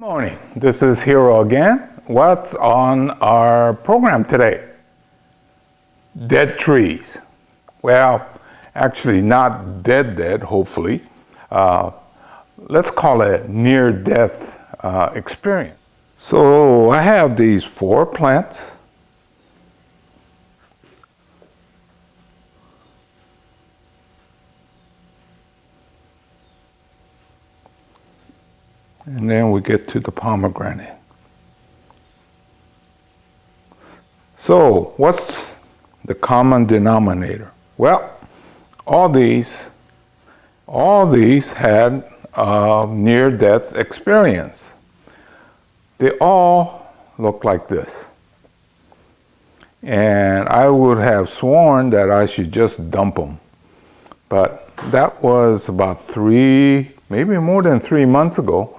Morning, this is Hero again. What's on our program today? Dead trees. Well, actually not dead, hopefully. Let's call it near-death experience. So I have these 4 plants. And then we get to the pomegranate. So what's the common denominator? Well, all these had a near-death experience. They all look like this. And I would have sworn that I should just dump them. But that was about 3, maybe more than 3 months ago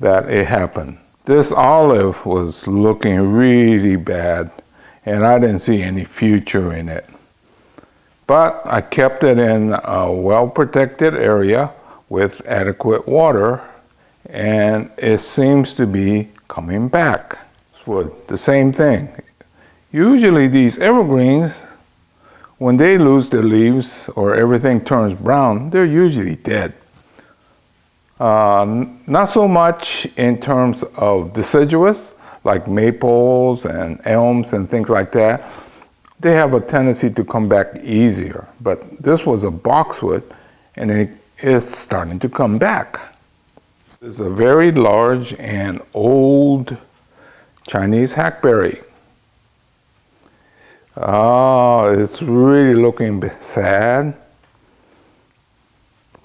that it happened. This olive was looking really bad, and I didn't see any future in it. But I kept it in a well-protected area with adequate water, and it seems to be coming back. So the same thing. Usually these evergreens, when they lose their leaves or everything turns brown, they're usually dead. Not so much in terms of deciduous, like maples and elms and things like that. They have a tendency to come back easier. But this was a boxwood, and it is starting to come back. It's a very large and old Chinese hackberry. It's really looking sad.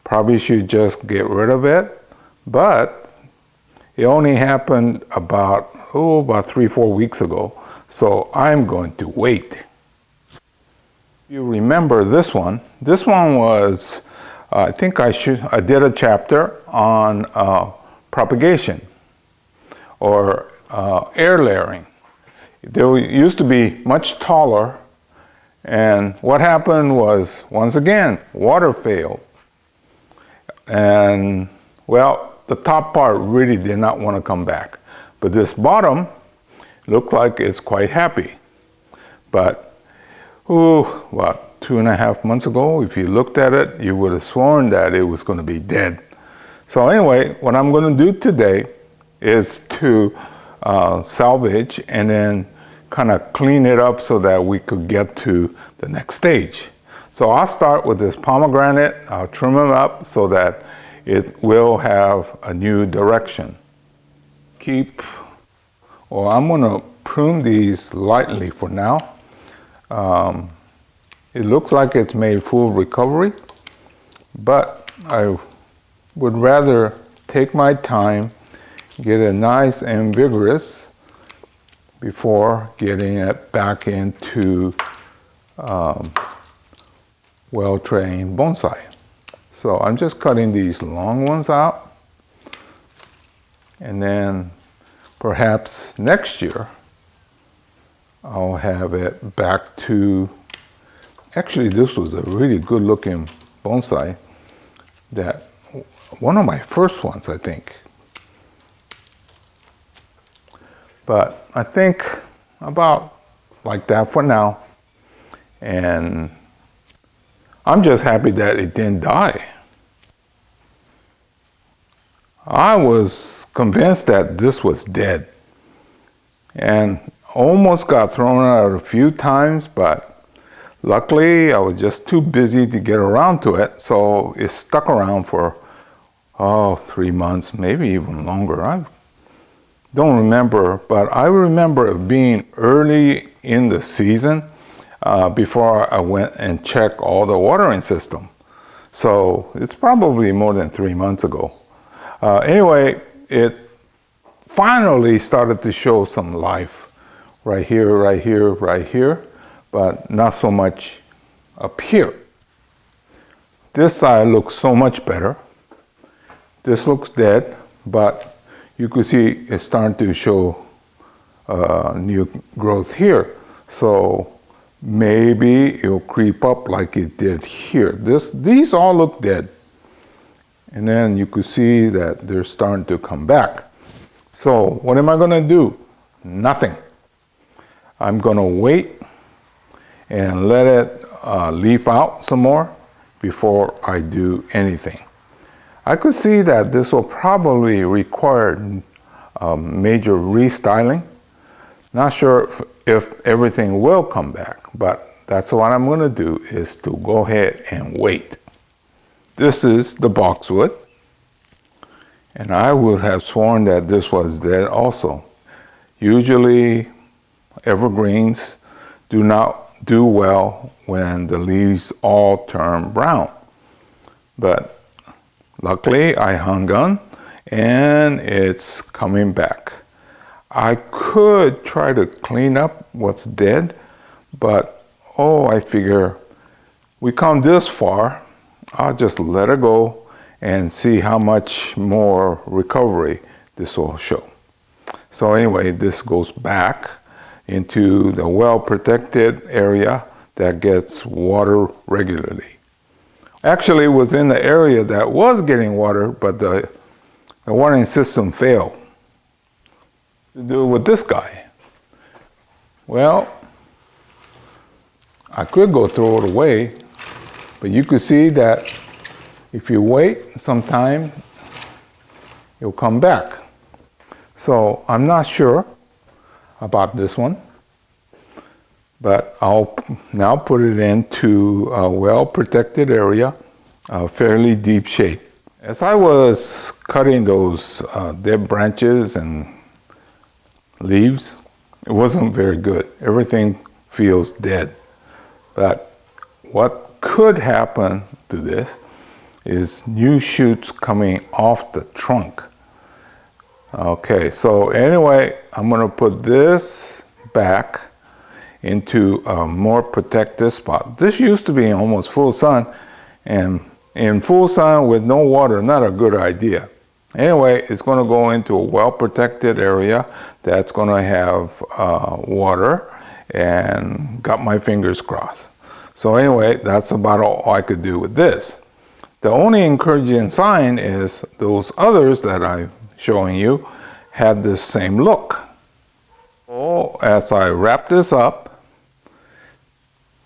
Probably should just get rid of it, but it only happened about 3-4 weeks ago, so I'm going to wait. You remember this one? This one was, I think I did a chapter on propagation or air layering. They used to be much taller, and what happened was, once again, water failed. And well, the top part really did not want to come back. But this bottom looked like it's quite happy. But, about 2.5 months ago, if you looked at it, you would have sworn that it was going to be dead. So anyway, what I'm going to do today is to salvage and then kind of clean it up so that we could get to the next stage. So I'll start with this pomegranate. I'll trim them up so that it will have a new direction. I'm going to prune these lightly for now. It looks like it's made full recovery, but I would rather take my time, get it nice and vigorous before getting it back into well-trained bonsai. So I'm just cutting these long ones out, and then perhaps next year I'll have it back to, actually this was a really good looking bonsai, that one of my first ones, I think. But I think about like that for now, and I'm just happy that it didn't die. I was convinced that this was dead and almost got thrown out a few times, but luckily I was just too busy to get around to it, so it stuck around for 3 months, maybe even longer. I don't remember, but I remember it being early in the season before I went and checked all the watering system. So it's probably more than 3 months ago. Anyway, it finally started to show some life right here, right here, right here, but not so much up here. This side looks so much better. This looks dead, but you could see it's starting to show new growth here. So maybe it'll creep up like it did here. These all look dead. And then you could see that they're starting to come back. So what am I going to do? Nothing. I'm going to wait and let it leaf out some more before I do anything. I could see that this will probably require major restyling. Not sure if everything will come back, but that's what I'm going to do, is to go ahead and wait. This is the boxwood, and I would have sworn that this was dead also. Usually evergreens do not do well when the leaves all turn brown, but luckily I hung on and it's coming back. I could try to clean up what's dead, but I figure we come this far, I'll just let it go and see how much more recovery this will show. So anyway, this goes back into the well-protected area that gets water regularly. Actually, it was in the area that was getting water, but the watering system failed. To do with this guy? Well, I could go throw it away, but you could see that if you wait some time, it'll come back. So I'm not sure about this one, but I'll now put it into a well-protected area, a fairly deep shade. As I was cutting those dead branches and leaves, it wasn't very good. Everything feels dead. But what could happen to this is new shoots coming off the trunk. Okay, so anyway, I'm going to put this back into a more protected spot. This used to be in almost full sun, and in full sun with no water, not a good idea. Anyway, it's going to go into a well-protected area that's going to have water, and got my fingers crossed. So anyway, that's about all I could do with this. The only encouraging sign is those others that I'm showing you had this same look. So as I wrap this up,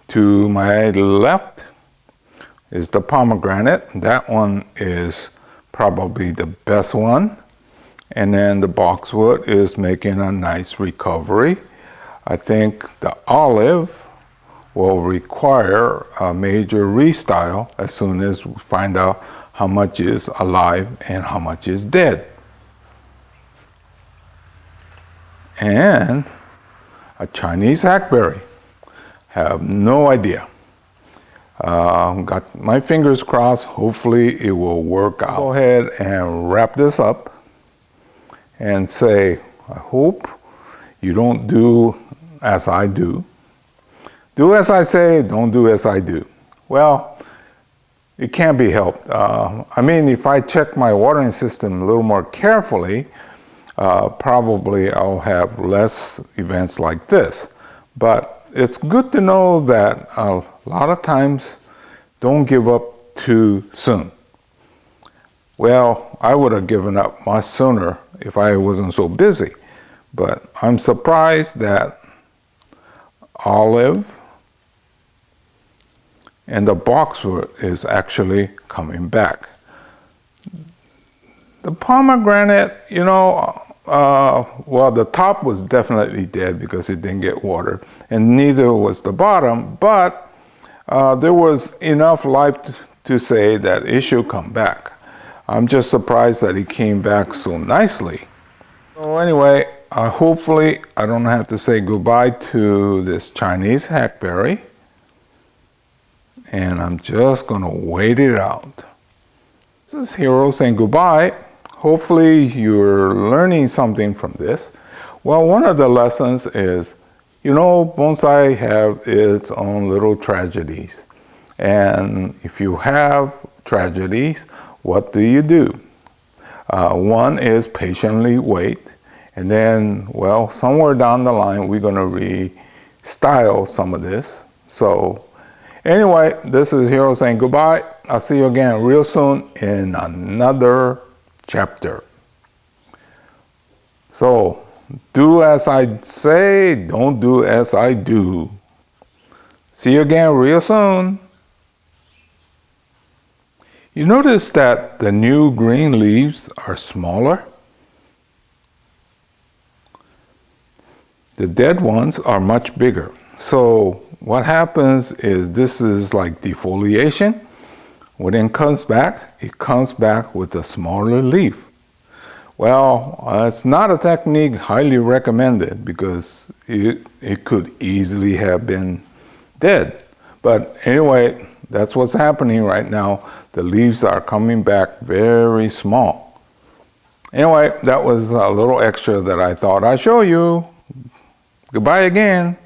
to my left is the pomegranate. That one is probably the best one. And then the boxwood is making a nice recovery. I think the olive will require a major restyle as soon as we find out how much is alive and how much is dead. And a Chinese hackberry. Have no idea. Got my fingers crossed. Hopefully it will work out. Go ahead and wrap this up and say, I hope you don't do as I do. Do as I say, don't do as I do. Well, it can't be helped. I mean, if I check my watering system a little more carefully, probably I'll have less events like this. But it's good to know that a lot of times, don't give up too soon. Well, I would have given up much sooner if I wasn't so busy. But I'm surprised that olive and the boxwood is actually coming back. The pomegranate, well, the top was definitely dead because it didn't get water, and neither was the bottom, but there was enough life to say that it should come back. I'm just surprised that it came back so nicely. So anyway, hopefully I don't have to say goodbye to this Chinese hackberry, and I'm just going to wait it out. This is Hero saying goodbye. Hopefully you're learning something from this. Well, one of the lessons is, bonsai have its own little tragedies. And if you have tragedies, what do? One is patiently wait. And then, well, somewhere down the line, we're going to restyle some of this. So anyway, this is Hero saying goodbye. I'll see you again real soon in another chapter. So, do as I say, don't do as I do. See you again real soon. You notice that the new green leaves are smaller? The dead ones are much bigger. So what happens is this is like defoliation. When it comes back with a smaller leaf. Well, it's not a technique highly recommended because it could easily have been dead. But anyway, that's what's happening right now. The leaves are coming back very small. Anyway, that was a little extra that I thought I'd show you. Goodbye again.